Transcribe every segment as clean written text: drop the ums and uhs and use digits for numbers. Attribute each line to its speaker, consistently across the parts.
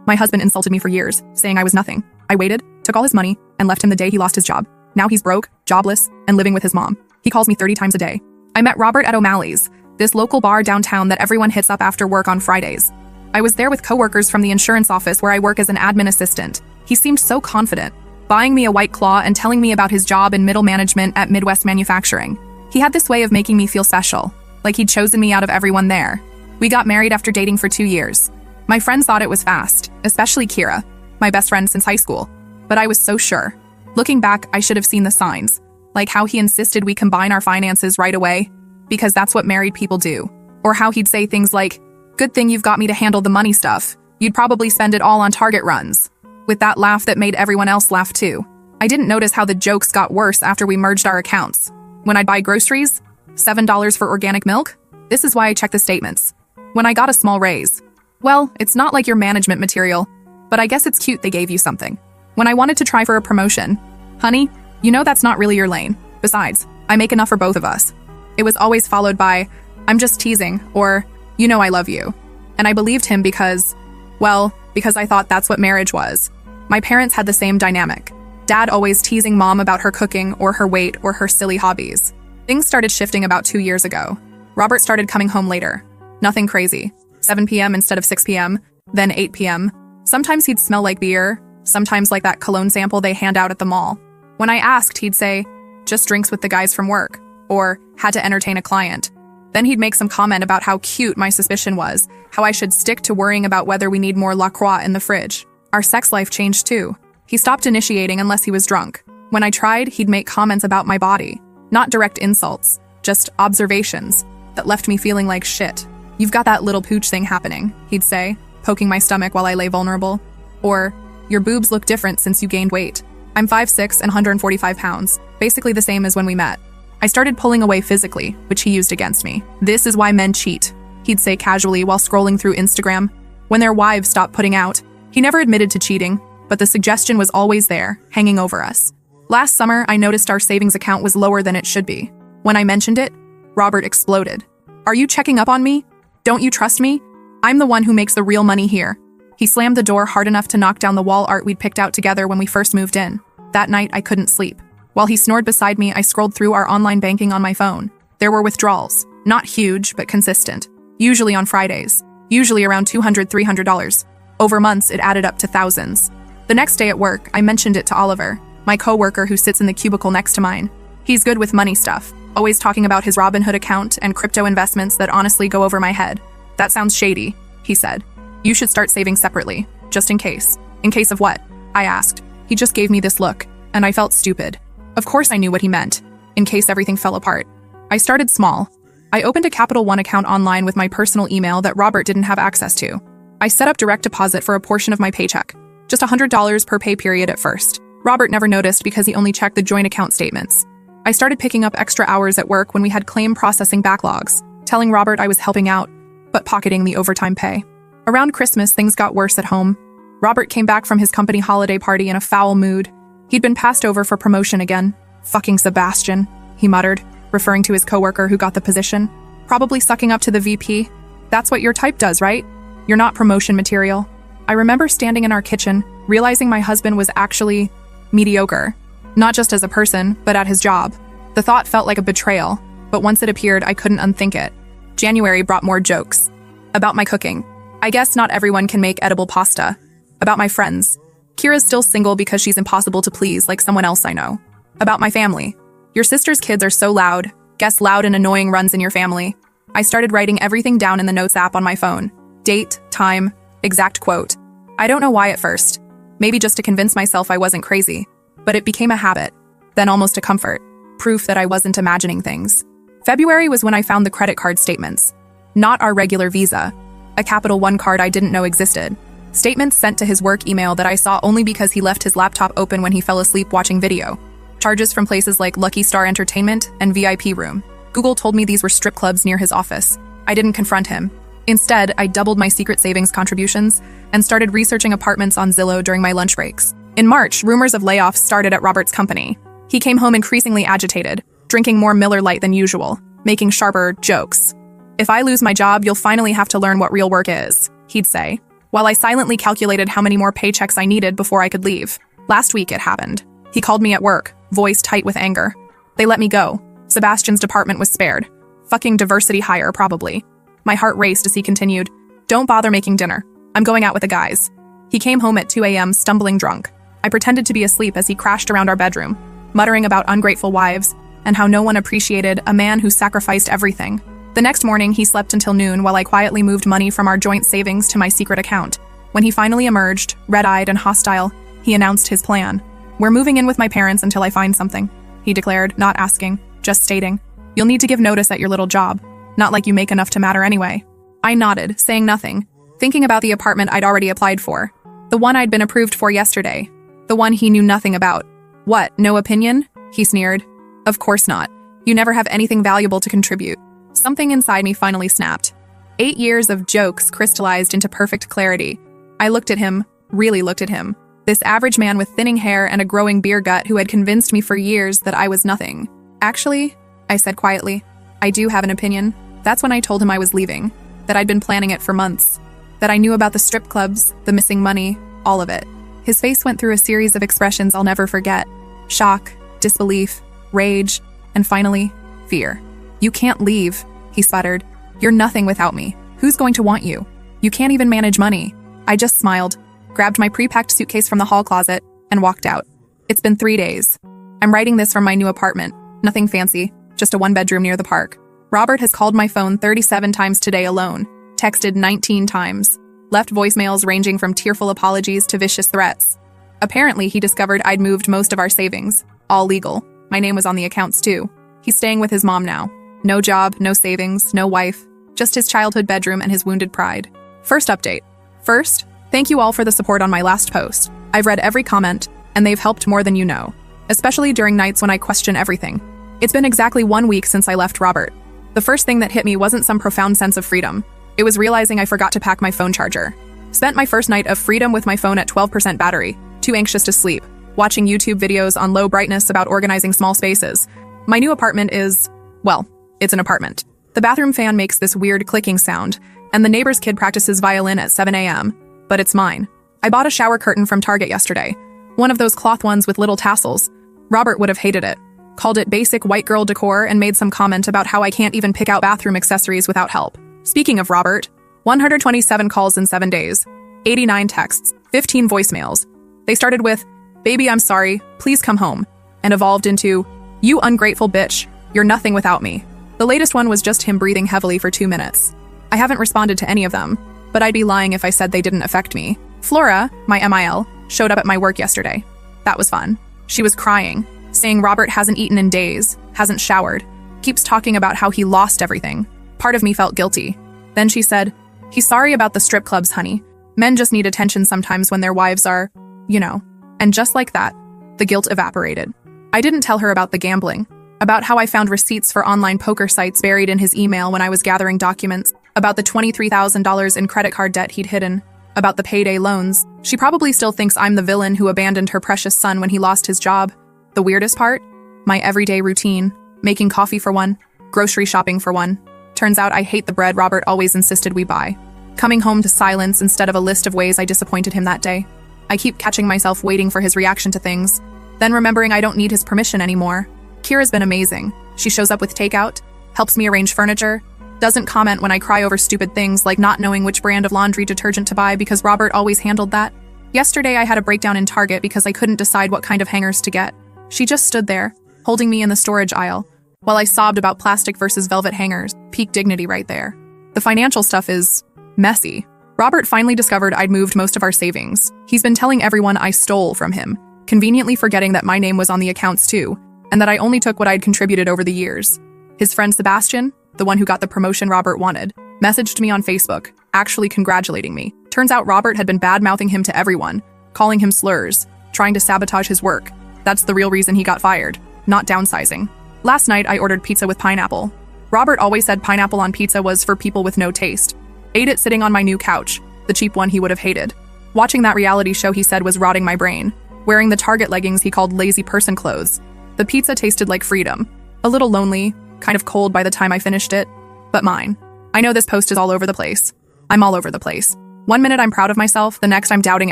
Speaker 1: My husband insulted me for years, saying I was nothing. I waited, took all his money, and left him the day he lost his job. Now he's broke, jobless, and living with his mom. He calls me 30 times a day. I met Robert at O'Malley's, this local bar downtown that everyone hits up after work on Fridays. I was there with coworkers from the insurance office where I work as an admin assistant. He seemed so confident, buying me a White Claw and telling me about his job in middle management at Midwest Manufacturing. He had this way of making me feel special, like he'd chosen me out of everyone there. We got married after dating for 2 years. My friends thought it was fast, especially Kira, my best friend since high school. But I was so sure. Looking back, I should have seen the signs, like how he insisted we combine our finances right away, because that's what married people do. Or how he'd say things like, "Good thing you've got me to handle the money stuff. You'd probably spend it all on Target runs." With that laugh that made everyone else laugh too. I didn't notice how the jokes got worse after we merged our accounts. When I'd buy groceries, $7 for organic milk? This is why I check the statements. When I got a small raise. Well, it's not like your management material, but I guess it's cute they gave you something. When I wanted to try for a promotion, "Honey, you know that's not really your lane. Besides, I make enough for both of us." It was always followed by, "I'm just teasing," or, "You know I love you." And I believed him because I thought that's what marriage was. My parents had the same dynamic. Dad always teasing mom about her cooking or her weight or her silly hobbies. Things started shifting about 2 years ago. Robert started coming home later. Nothing crazy. 7 p.m. instead of 6 p.m., then 8 p.m. Sometimes he'd smell like beer, sometimes like that cologne sample they hand out at the mall. When I asked, he'd say, "Just drinks with the guys from work," or "Had to entertain a client." Then he'd make some comment about how cute my suspicion was, how I should stick to worrying about whether we need more La Croix in the fridge. Our sex life changed too. He stopped initiating unless he was drunk. When I tried, he'd make comments about my body. Not direct insults, just observations that left me feeling like shit. "You've got that little pooch thing happening," he'd say, poking my stomach while I lay vulnerable. Or, "Your boobs look different since you gained weight." I'm 5'6" and 145 pounds, basically the same as when we met. I started pulling away physically, which he used against me. "This is why men cheat," he'd say casually while scrolling through Instagram. When their wives stopped putting out. He never admitted to cheating, but the suggestion was always there, hanging over us. Last summer, I noticed our savings account was lower than it should be. When I mentioned it, Robert exploded. "Are you checking up on me? Don't you trust me? I'm the one who makes the real money here." He slammed the door hard enough to knock down the wall art we'd picked out together when we first moved in. That night, I couldn't sleep. While he snored beside me, I scrolled through our online banking on my phone. There were withdrawals. Not huge, but consistent. Usually on Fridays. Usually around $200, $300. Over months, it added up to thousands. The next day at work, I mentioned it to Oliver, my coworker who sits in the cubicle next to mine. He's good with money stuff, always talking about his Robinhood account and crypto investments that honestly go over my head. "That sounds shady," he said. "You should start saving separately, just in case." "In case of what?" I asked. He just gave me this look, and I felt stupid. Of course I knew what he meant, in case everything fell apart. I started small. I opened a Capital One account online with my personal email that Robert didn't have access to. I set up direct deposit for a portion of my paycheck, just $100 per pay period at first. Robert never noticed because he only checked the joint account statements. I started picking up extra hours at work when we had claim processing backlogs, telling Robert I was helping out, but pocketing the overtime pay. Around Christmas, things got worse at home. Robert came back from his company holiday party in a foul mood. He'd been passed over for promotion again. "Fucking Sebastian," he muttered, referring to his coworker who got the position. "Probably sucking up to the VP. That's what your type does, right? You're not promotion material." I remember standing in our kitchen, realizing my husband was actually mediocre. Not just as a person, but at his job. The thought felt like a betrayal, but once it appeared, I couldn't unthink it. January brought more jokes. About my cooking. I guess not everyone can make edible pasta. About my friends. Kira's still single because she's impossible to please, like someone else I know. About my family. Your sister's kids are so loud. Guess loud and annoying runs in your family. I started writing everything down in the Notes app on my phone. Date, time, exact quote. I don't know why at first. Maybe just to convince myself I wasn't crazy. But it became a habit. Then almost a comfort. Proof that I wasn't imagining things. February was when I found the credit card statements. Not our regular Visa. A Capital One card I didn't know existed. Statements sent to his work email that I saw only because he left his laptop open when he fell asleep watching video. Charges from places like Lucky Star Entertainment and VIP Room. Google told me these were strip clubs near his office. I didn't confront him. Instead, I doubled my secret savings contributions and started researching apartments on Zillow during my lunch breaks. In March, rumors of layoffs started at Robert's company. He came home increasingly agitated, drinking more Miller Lite than usual, making sharper jokes. "If I lose my job, you'll finally have to learn what real work is," he'd say. while I silently calculated how many more paychecks I needed before I could leave. Last week it happened. He called me at work, voice tight with anger. They let me go. Sebastian's department was spared. Fucking diversity hire, probably. My heart raced as he continued, "Don't bother making dinner. I'm going out with the guys." He came home at 2 a.m. stumbling drunk. I pretended to be asleep as he crashed around our bedroom, muttering about ungrateful wives and how no one appreciated a man who sacrificed everything. The next morning, he slept until noon while I quietly moved money from our joint savings to my secret account. When he finally emerged, red-eyed and hostile, he announced his plan. "We're moving in with my parents until I find something," he declared, not asking, just stating. "You'll need to give notice at your little job. Not like you make enough to matter anyway." I nodded, saying nothing, thinking about the apartment I'd already applied for. The one I'd been approved for yesterday. The one he knew nothing about. "What, no opinion?" he sneered. "Of course not. You never have anything valuable to contribute." Something inside me finally snapped. 8 years of jokes crystallized into perfect clarity. I looked at him, really looked at him. This average man with thinning hair and a growing beer gut who had convinced me for years that I was nothing. "Actually," I said quietly, "I do have an opinion." That's when I told him I was leaving, that I'd been planning it for months, that I knew about the strip clubs, the missing money, all of it. His face went through a series of expressions I'll never forget. Shock, disbelief, rage, and finally, fear. "You can't leave," he sputtered. "You're nothing without me. Who's going to want you? You can't even manage money." I just smiled, grabbed my pre-packed suitcase from the hall closet, and walked out. It's been 3 days. I'm writing this from my new apartment. Nothing fancy, just a one-bedroom near the park. Robert has called my phone 37 times today alone, texted 19 times, left voicemails ranging from tearful apologies to vicious threats. Apparently, he discovered I'd moved most of our savings, all legal. My name was on the accounts too. He's staying with his mom now. No job, no savings, no wife, just his childhood bedroom and his wounded pride. First update. First, thank you all for the support on my last post. I've read every comment, and they've helped more than you know, especially during nights when I question everything. It's been exactly 1 week since I left Robert. The first thing that hit me wasn't some profound sense of freedom. It was realizing I forgot to pack my phone charger. Spent my first night of freedom with my phone at 12% battery, too anxious to sleep, watching YouTube videos on low brightness about organizing small spaces. My new apartment is, well, it's an apartment. The bathroom fan makes this weird clicking sound, and the neighbor's kid practices violin at 7 a.m., but it's mine. I bought a shower curtain from Target yesterday, one of those cloth ones with little tassels. Robert would have hated it, called it basic white girl decor, and made some comment about how I can't even pick out bathroom accessories without help. Speaking of Robert, 127 calls in 7 days, 89 texts, 15 voicemails. They started with, "Baby, I'm sorry, please come home," and evolved into, "You ungrateful bitch, you're nothing without me." The latest one was just him breathing heavily for 2 minutes. I haven't responded to any of them, but I'd be lying if I said they didn't affect me. Flora, my MIL, showed up at my work yesterday. That was fun. She was crying, saying Robert hasn't eaten in days, hasn't showered, keeps talking about how he lost everything. Part of me felt guilty. Then she said, "He's sorry about the strip clubs, honey. Men just need attention sometimes when their wives are, you know." And just like that, the guilt evaporated. I didn't tell her about the gambling, about how I found receipts for online poker sites buried in his email when I was gathering documents, about the $23,000 in credit card debt he'd hidden, about the payday loans. She probably still thinks I'm the villain who abandoned her precious son when he lost his job. The weirdest part? My everyday routine. Making coffee for one, grocery shopping for one. Turns out I hate the bread Robert always insisted we buy. Coming home to silence instead of a list of ways I disappointed him that day. I keep catching myself waiting for his reaction to things, then remembering I don't need his permission anymore. Kira's been amazing. She shows up with takeout, helps me arrange furniture, doesn't comment when I cry over stupid things like not knowing which brand of laundry detergent to buy because Robert always handled that. Yesterday I had a breakdown in Target because I couldn't decide what kind of hangers to get. She just stood there, holding me in the storage aisle, while I sobbed about plastic versus velvet hangers. Peak dignity right there. The financial stuff is messy. Robert finally discovered I'd moved most of our savings. He's been telling everyone I stole from him, conveniently forgetting that my name was on the accounts too, and that I only took what I'd contributed over the years. His friend Sebastian, the one who got the promotion Robert wanted, messaged me on Facebook, actually congratulating me. Turns out Robert had been bad-mouthing him to everyone, calling him slurs, trying to sabotage his work. That's the real reason he got fired, not downsizing. Last night, I ordered pizza with pineapple. Robert always said pineapple on pizza was for people with no taste. Ate it sitting on my new couch, the cheap one he would have hated. Watching that reality show he said was rotting my brain. Wearing the Target leggings he called lazy person clothes. The pizza tasted like freedom. A little lonely, kind of cold by the time I finished it, but mine. I know this post is all over the place. I'm all over the place. One minute I'm proud of myself, the next I'm doubting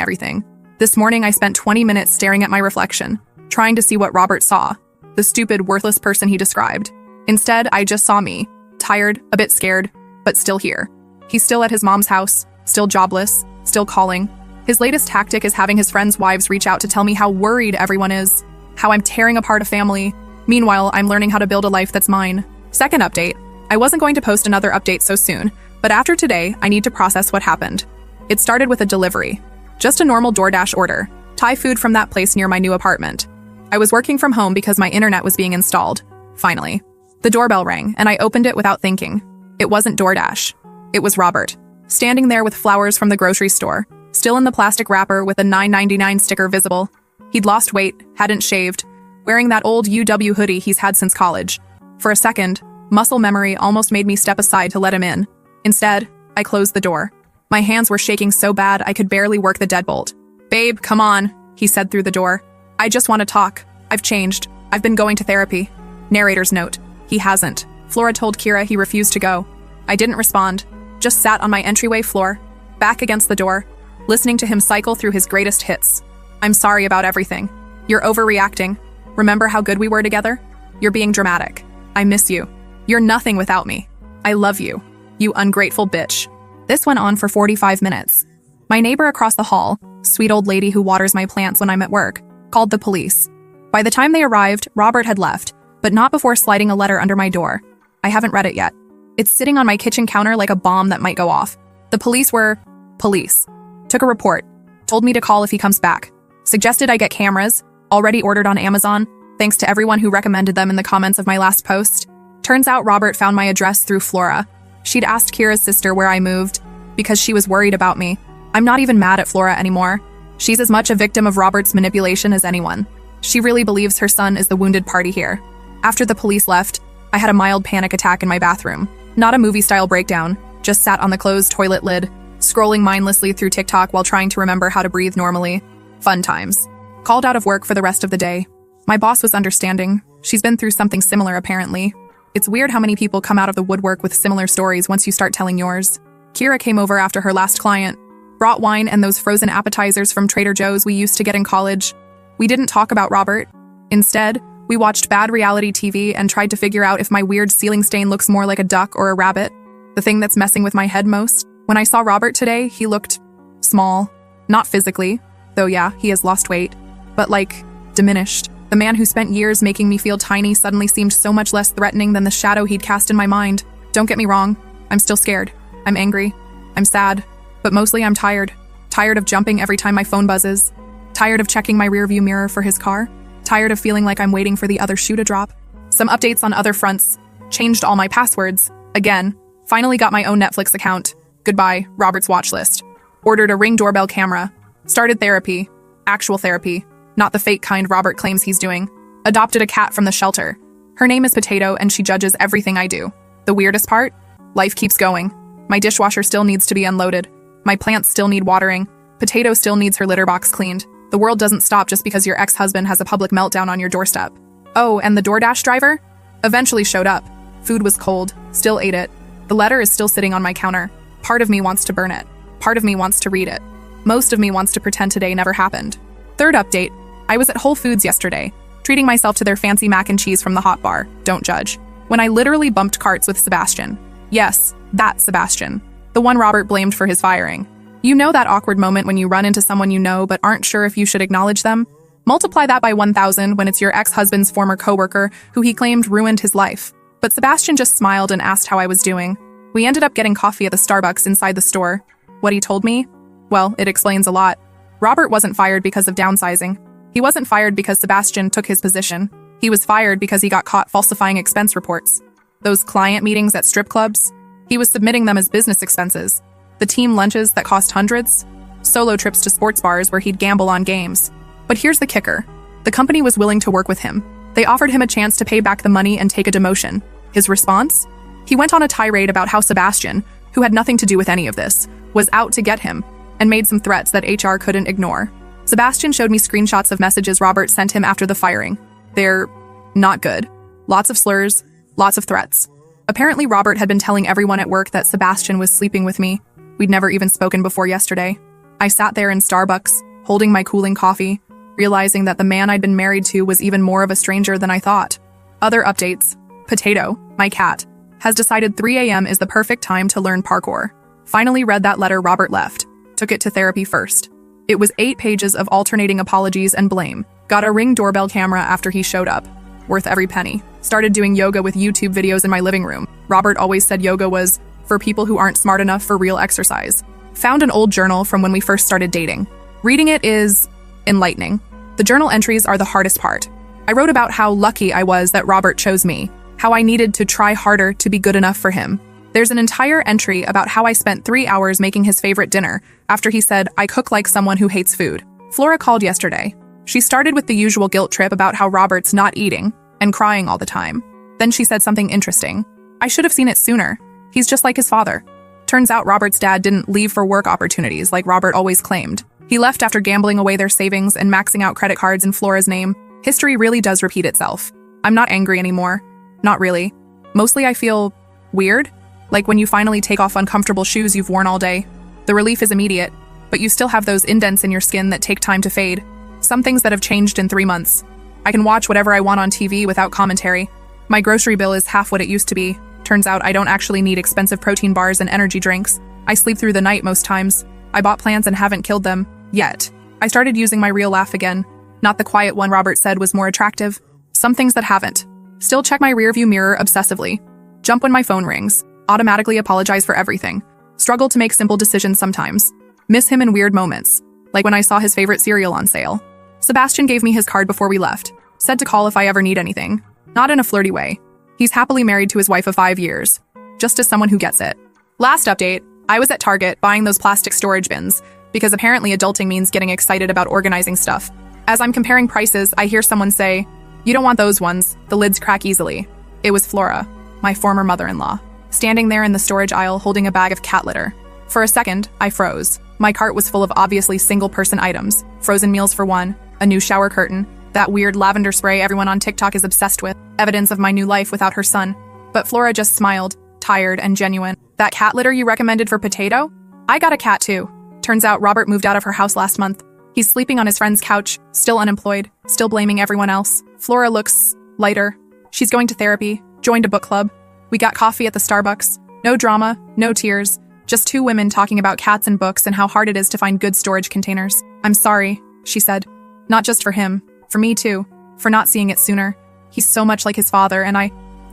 Speaker 1: everything. This morning I spent 20 minutes staring at my reflection, trying to see what Robert saw, the stupid, worthless person he described. Instead, I just saw me, tired, a bit scared, but still here. He's still at his mom's house, still jobless, still calling. His latest tactic is having his friends' wives reach out to tell me how worried everyone is, how I'm tearing apart a family. Meanwhile, I'm learning how to build a life that's mine. Second update. I wasn't going to post another update so soon, but after today, I need to process what happened. It started with a delivery. Just a normal DoorDash order. Thai food from that place near my new apartment. I was working from home because my internet was being installed. Finally. The doorbell rang, and I opened it without thinking. It wasn't DoorDash. It was Robert, standing there with flowers from the grocery store, still in the plastic wrapper with a $9.99 sticker visible. He'd lost weight, hadn't shaved, wearing that old UW hoodie he's had since college. For a second, muscle memory almost made me step aside to let him in. Instead, I closed the door. My hands were shaking so bad I could barely work the deadbolt. "Babe, come on," he said through the door. "I just want to talk. I've changed. I've been going to therapy." Narrator's note. He hasn't. Flora told Kira he refused to go. I didn't respond, just sat on my entryway floor, back against the door, listening to him cycle through his greatest hits. "I'm sorry about everything. You're overreacting. Remember how good we were together? You're being dramatic. I miss you. You're nothing without me. I love you. You ungrateful bitch." This went on for 45 minutes. My neighbor across the hall, sweet old lady who waters my plants when I'm at work, called the police. By the time they arrived, Robert had left, but not before sliding a letter under my door. I haven't read it yet. It's sitting on my kitchen counter like a bomb that might go off. The police were police. Took a report. Told me to call if he comes back. Suggested I get cameras, already ordered on Amazon, thanks to everyone who recommended them in the comments of my last post. Turns out Robert found my address through Flora. She'd asked Kira's sister where I moved because she was worried about me. I'm not even mad at Flora anymore. She's as much a victim of Robert's manipulation as anyone. She really believes her son is the wounded party here. After the police left, I had a mild panic attack in my bathroom. Not a movie-style breakdown, just sat on the closed toilet lid, scrolling mindlessly through TikTok while trying to remember how to breathe normally. Fun times. Called out of work for the rest of the day. My boss was understanding. She's been through something similar, apparently. It's weird how many people come out of the woodwork with similar stories once you start telling yours. Kira came over after her last client, brought wine and those frozen appetizers from Trader Joe's we used to get in college. We didn't talk about Robert. Instead, we watched bad reality TV and tried to figure out if my weird ceiling stain looks more like a duck or a rabbit. The thing that's messing with my head most. When I saw Robert today, he looked small. Not physically, though yeah, he has lost weight, but like, diminished. The man who spent years making me feel tiny suddenly seemed so much less threatening than the shadow he'd cast in my mind. Don't get me wrong, I'm still scared. I'm angry. I'm sad. But mostly I'm tired. Tired of jumping every time my phone buzzes. Tired of checking my rearview mirror for his car. Tired of feeling like I'm waiting for the other shoe to drop. Some updates on other fronts. Changed all my passwords. Again. Finally got my own Netflix account. Goodbye, Robert's watch list. Ordered a Ring doorbell camera. Started therapy. Actual therapy. Not the fake kind Robert claims he's doing. Adopted a cat from the shelter. Her name is Potato and she judges everything I do. The weirdest part? Life keeps going. My dishwasher still needs to be unloaded. My plants still need watering. Potato still needs her litter box cleaned. The world doesn't stop just because your ex-husband has a public meltdown on your doorstep. Oh, and the DoorDash driver? Eventually showed up. Food was cold. Still ate it. The letter is still sitting on my counter. Part of me wants to burn it. Part of me wants to read it. Most of me wants to pretend today never happened. Third update. I was at Whole Foods yesterday, treating myself to their fancy mac and cheese from the hot bar, don't judge, when I literally bumped carts with Sebastian. Yes, that Sebastian. The one Robert blamed for his firing. You know that awkward moment when you run into someone you know but aren't sure if you should acknowledge them? Multiply that by 1,000 when it's your ex-husband's former coworker who he claimed ruined his life. But Sebastian just smiled and asked how I was doing. We ended up getting coffee at the Starbucks inside the store. What he told me? Well, it explains a lot. Robert wasn't fired because of downsizing. He wasn't fired because Sebastian took his position. He was fired because he got caught falsifying expense reports. Those client meetings at strip clubs? He was submitting them as business expenses. The team lunches that cost hundreds? Solo trips to sports bars where he'd gamble on games. But here's the kicker. The company was willing to work with him. They offered him a chance to pay back the money and take a demotion. His response? He went on a tirade about how Sebastian, who had nothing to do with any of this, was out to get him, and made some threats that HR couldn't ignore. Sebastian showed me screenshots of messages Robert sent him after the firing. They're not good. Lots of slurs, lots of threats. Apparently Robert had been telling everyone at work that Sebastian was sleeping with me. We'd never even spoken before yesterday. I sat there in Starbucks, holding my cooling coffee, realizing that the man I'd been married to was even more of a stranger than I thought. Other updates. Potato, my cat, has decided 3 a.m. is the perfect time to learn parkour. Finally read that letter Robert left. Took it to therapy first. It was 8 pages of alternating apologies and blame. Got a Ring doorbell camera after he showed up. Worth every penny. Started doing yoga with YouTube videos in my living room. Robert always said yoga was for people who aren't smart enough for real exercise. Found an old journal from when we first started dating. Reading it is enlightening. The journal entries are the hardest part. I wrote about how lucky I was that Robert chose me, how I needed to try harder to be good enough for him. There's an entire entry about how I spent 3 hours making his favorite dinner after he said, "I cook like someone who hates food." Flora called yesterday. She started with the usual guilt trip about how Robert's not eating and crying all the time. Then she said something interesting. I should have seen it sooner. He's just like his father. Turns out Robert's dad didn't leave for work opportunities like Robert always claimed. He left after gambling away their savings and maxing out credit cards in Flora's name. History really does repeat itself. I'm not angry anymore. Not really. Mostly I feel weird. Like when you finally take off uncomfortable shoes you've worn all day. The relief is immediate, but you still have those indents in your skin that take time to fade. Some things that have changed in 3 months. I can watch whatever I want on TV without commentary. My grocery bill is half what it used to be. Turns out I don't actually need expensive protein bars and energy drinks. I sleep through the night most times. I bought plants and haven't killed them. Yet. I started using my real laugh again. Not the quiet one Robert said was more attractive. Some things that haven't. Still check my rearview mirror obsessively. Jump when my phone rings. Automatically apologize for everything. Struggle to make simple decisions sometimes. Miss him in weird moments. Like when I saw his favorite cereal on sale. Sebastian gave me his card before we left. Said to call if I ever need anything. Not in a flirty way. He's happily married to his wife of 5 years. Just as someone who gets it. Last update, I was at Target buying those plastic storage bins, because apparently adulting means getting excited about organizing stuff. As I'm comparing prices, I hear someone say, "You don't want those ones, the lids crack easily." It was Flora, my former mother-in-law, standing there in the storage aisle holding a bag of cat litter. For a second, I froze. My cart was full of obviously single-person items, frozen meals for one, a new shower curtain, that weird lavender spray everyone on TikTok is obsessed with, evidence of my new life without her son. But Flora just smiled, tired and genuine. "That cat litter you recommended for Potato? I got a cat too." Turns out Robert moved out of her house last month. He's sleeping on his friend's couch, still unemployed, still blaming everyone else. Flora looks lighter. She's going to therapy, joined a book club. We got coffee at the Starbucks. No drama, no tears. Just 2 women talking about cats and books and how hard it is to find good storage containers. "I'm sorry," she said. "Not just for him. For me too. For not seeing it sooner. He's so much like his father and I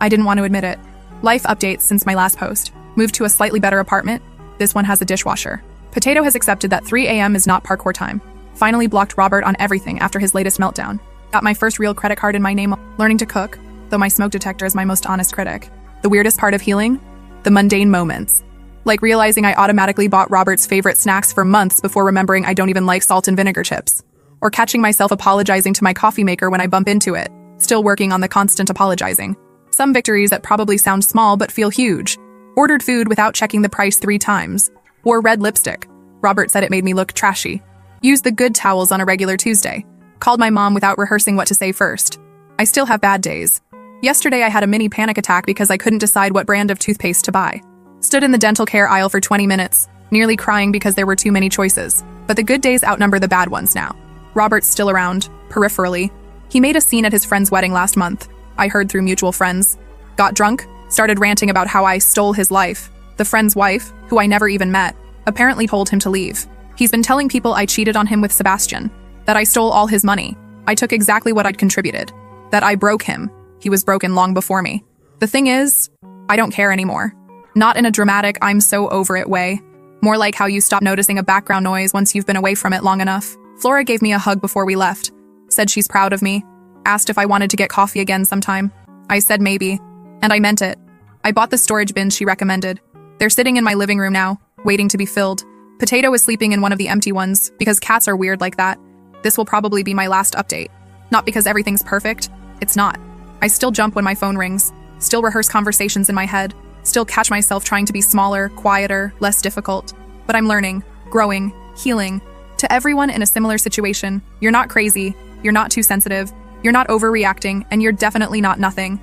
Speaker 1: didn't want to admit it." Life updates since my last post. Moved to a slightly better apartment. This one has a dishwasher. Potato has accepted that 3 a.m. is not parkour time. Finally blocked Robert on everything after his latest meltdown. Got my first real credit card in my name. Learning to cook, though my smoke detector is my most honest critic. The weirdest part of healing? The mundane moments. Like realizing I automatically bought Robert's favorite snacks for months before remembering I don't even like salt and vinegar chips. Or catching myself apologizing to my coffee maker when I bump into it. Still working on the constant apologizing. Some victories that probably sound small but feel huge. Ordered food without checking the price 3 times. Wore red lipstick. Robert said it made me look trashy. Used the good towels on a regular Tuesday. Called my mom without rehearsing what to say first. I still have bad days. Yesterday I had a mini panic attack because I couldn't decide what brand of toothpaste to buy. Stood in the dental care aisle for 20 minutes, nearly crying because there were too many choices. But the good days outnumber the bad ones now. Robert's still around, peripherally. He made a scene at his friend's wedding last month. I heard through mutual friends. Got drunk, started ranting about how I stole his life. The friend's wife, who I never even met, apparently told him to leave. He's been telling people I cheated on him with Sebastian, that I stole all his money. I took exactly what I'd contributed, that I broke him. He was broken long before me. The thing is, I don't care anymore. Not in a dramatic, I'm so over it way. More like how you stop noticing a background noise once you've been away from it long enough. Flora gave me a hug before we left. Said she's proud of me. Asked if I wanted to get coffee again sometime. I said maybe. And I meant it. I bought the storage bins she recommended. They're sitting in my living room now, waiting to be filled. Potato is sleeping in one of the empty ones, because cats are weird like that. This will probably be my last update. Not because everything's perfect. It's not. I still jump when my phone rings. Still rehearse conversations in my head. Still catch myself trying to be smaller, quieter, less difficult. But I'm learning, growing, healing. To everyone in a similar situation, you're not crazy, you're not too sensitive, you're not overreacting, and you're definitely not nothing.